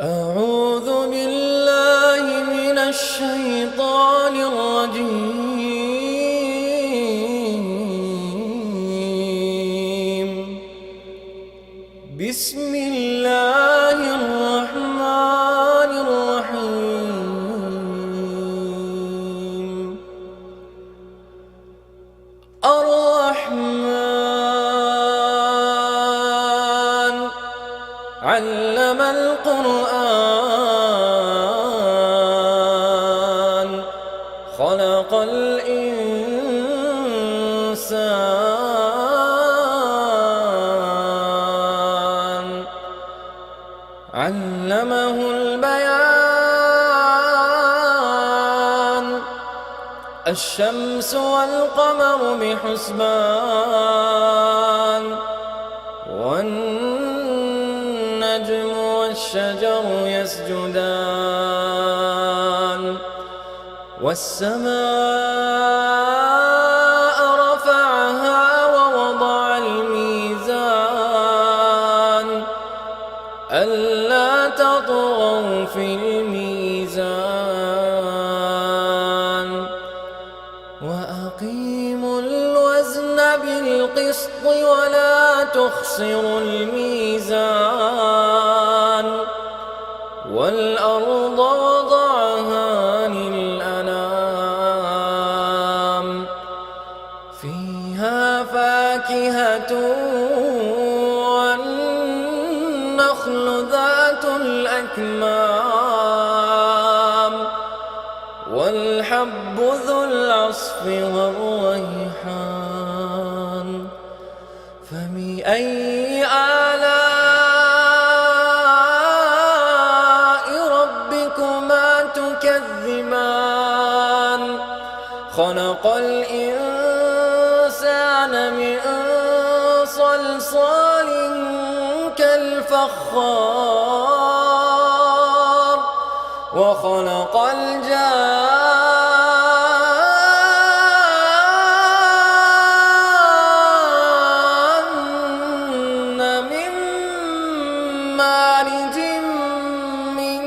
أعوذ بالله من الشيطان الرجيم. بسم الله الرحمن الرحيم. الرحمن علم القرآن خلق الإنسان علمه البيان. الشمس والقمر بحسبان والنجم والشجر يسجدان والسماء رفعها ووضع الميزان ألا تطغوا في الميزان وأقيموا الوزن بالقسط ولا تخسروا الميزان والأرض وضعها للأنام فيها فاكهة والنخل ذات الأكمام والحب ذو العصف والريحان. فبأي آلاء ربكما تكذبان. خلق الإنسان من صلصال كالفخار وخلق الجان من مارج من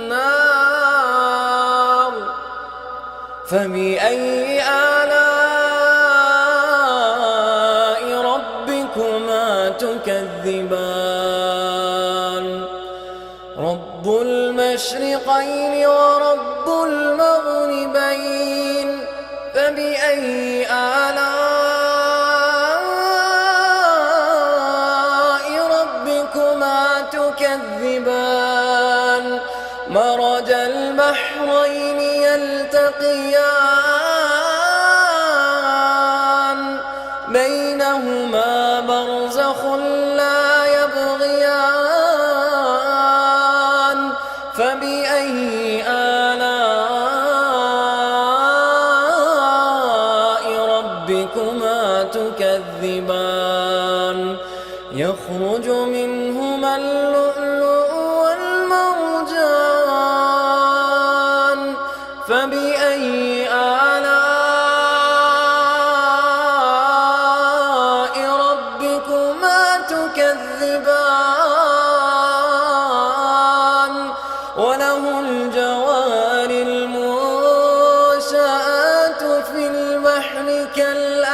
نار. فبأي آلاء ربكما تكذبان. رب المشرقين ورب المغربين. فبأي آلاء ربكما تكذبان. مرج البحرين يلتقيان بينهما برزخ لا يبغيان. فبأي آلاء ربكما تكذبان. يخرج منهما اللؤلؤ والمرجان. فبأي آلاء ربكما تكذبان. وله الجوار المنشآت في البحر كالأعلام.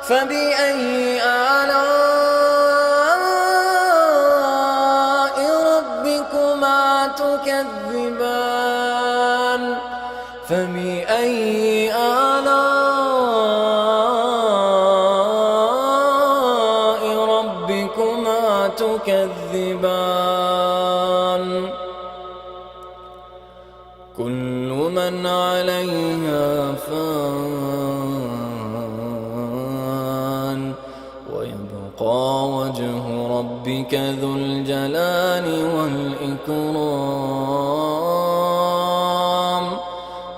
فبأي آلاء ربكما تكذبان. فبأي آلاء ربكما تكذبان. كل من عليها فان ويبقى وجه ربك ذو الجلال والإكرام.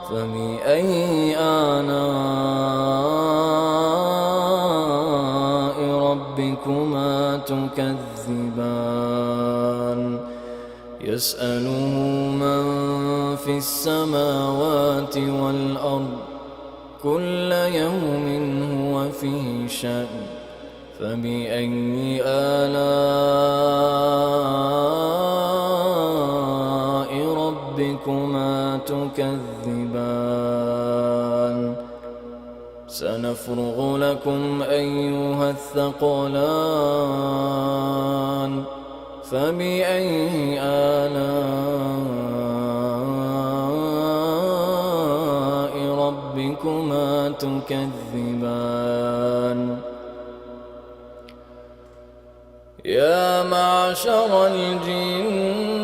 فبأي آلاء ربكما تكذبان. يسأله من في السماوات والأرض كل يوم هو في شأن. فبأي آلاء ربكما تكذبان سنفرغ لكم أيها الثقلان فبأي آلاء ربكما تكذبان يا معشر الجن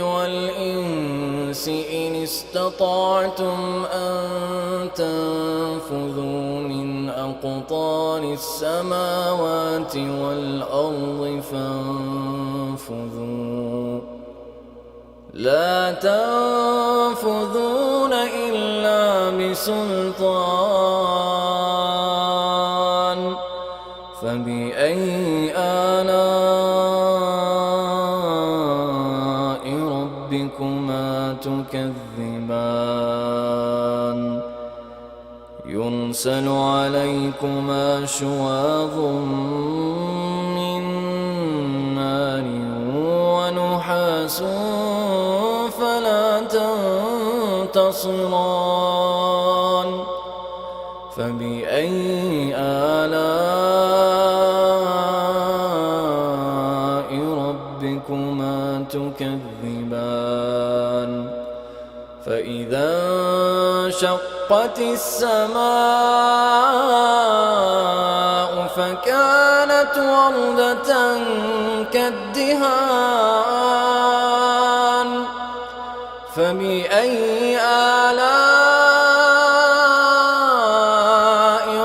والإنس إن استطعتم أن تنفذوا من أقطار السماوات والأرض فانفذوا لا تنفذون إلا بسلطان فبأي آلاء ربكما تكذبان يرسل عليكما شواظ من نار ونحاس فلا تنتصران فبأي آلاء ربكما تكذبان فإذا انشقت السماء فكانت وردة كالدهان فبأي آلاء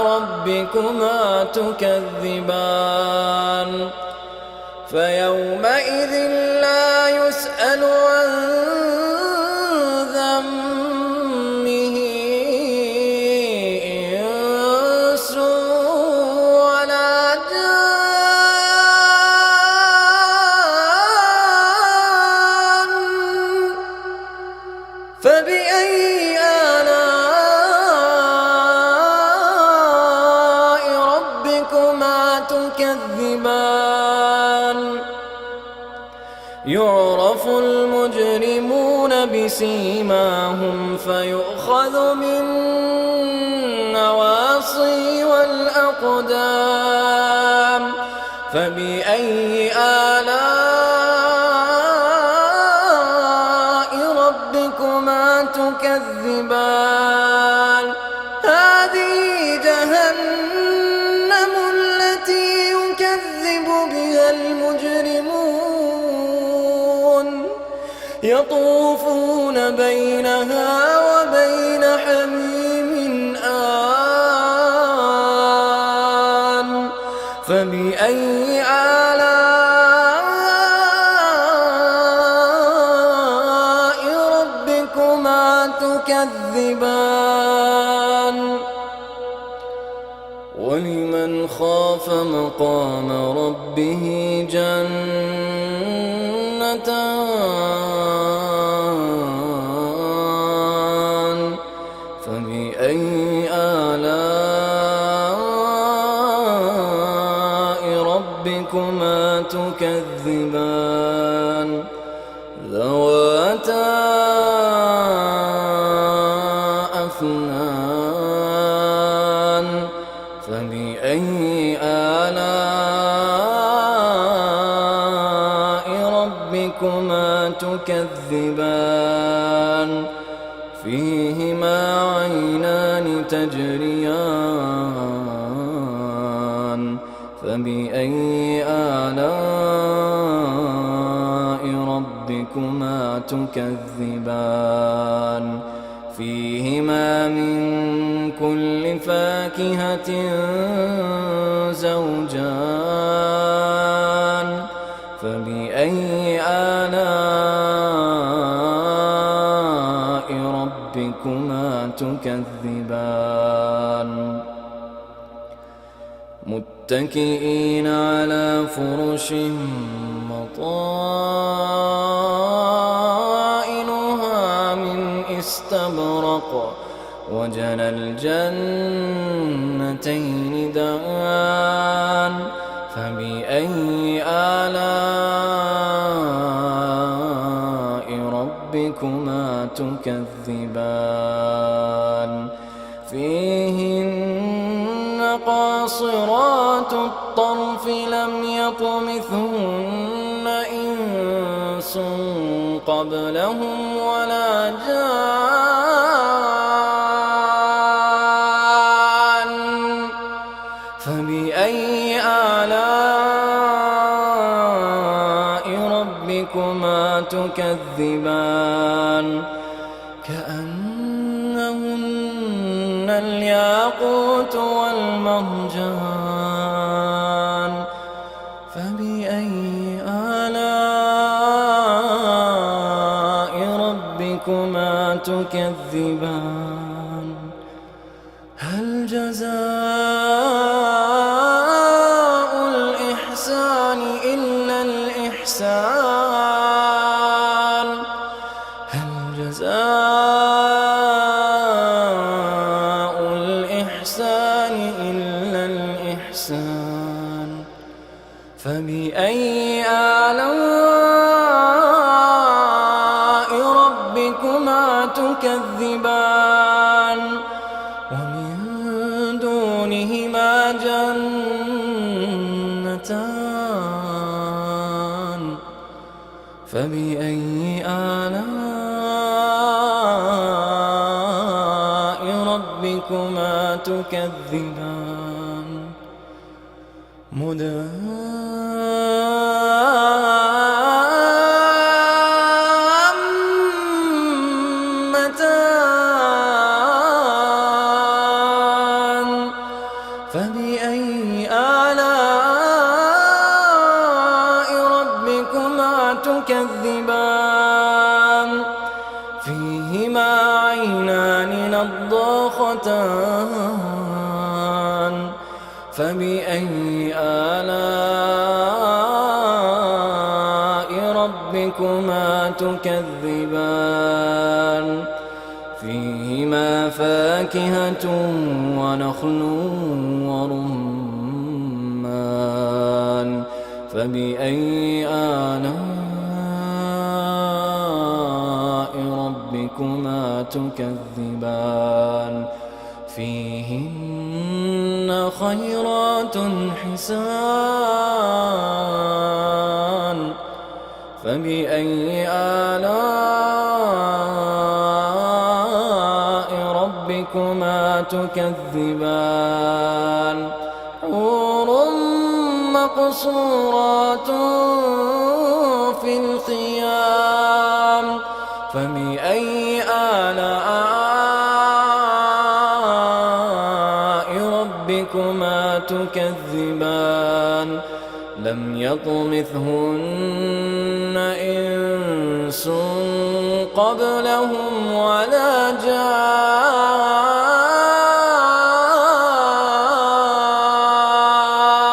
ربكما تكذبان فيومئذ لا يسأل عن ذنبه إنس ولا جان فبأي آلاء ربكما تكذبان يعرف المجرمون بسيماهم فيؤخذ بالنواصي والأقدام فبأي آلاء ربكما تكذبان هذه جهنم التي يكذب بها المجرمون يطوفون بينها وبين حميم آن فبأي آلاء ربكما تكذبان ولمن خاف مقام ربه جنتان فبأي آلاء ربكما تكذبان ذواتا أفنان فبأي آلاء ربكما تكذبان فيهما عينان تجريان فبأي آلاء ربكما تكذبان فيهما من كل فاكهة زوجان فبأي آلاء ربكما تكذبان متكئين على فرش مطائنها من استبرق وجنى الجنتين دان تكذبان فيهن قاصرات الطرف لم يطمثهن إنس قبلهم ولا جان فبأي آلاء ربكما تكذبان كأنهن الياقوت والمرجان فبأي آلاء ربكما تكذبان هل جزاء الإحسان إلا الإحسان هل جزاء الإحسان إلا الإحسان فبأي آلاء ربكما تكذبان ومن دونهما جنتان فبأي آلاء ربكما تكذبان مدهامتان فبأي آلاء ربكما تكذبان فيهما عينان نضاختان فبأي آلاء ربكما تكذبان فيهما فاكهة ونخل ورمان فبأي آلاء ربكما تكذبان فيهن خيرات حسان فبأي آلاء ربكما تكذبان حور مقصورات في الخيام فبأي آلاء ربكما تكذبان لم يطمثهن إنس قبلهم ولا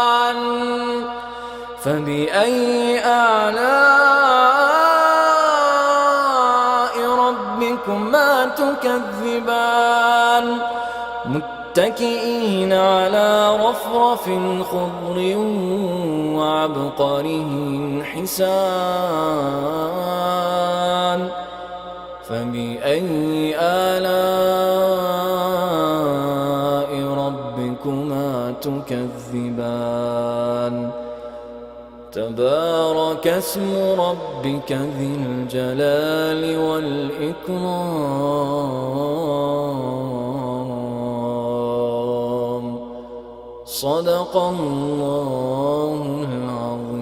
جان فبأي آلاء ربكما تكذبان متكئين على رفرف خضر وعبقره حسان فبأي آلاء ربكما تكذبان تبارك اسم ربك ذي الجلال والإكرام صدق الله العظيم.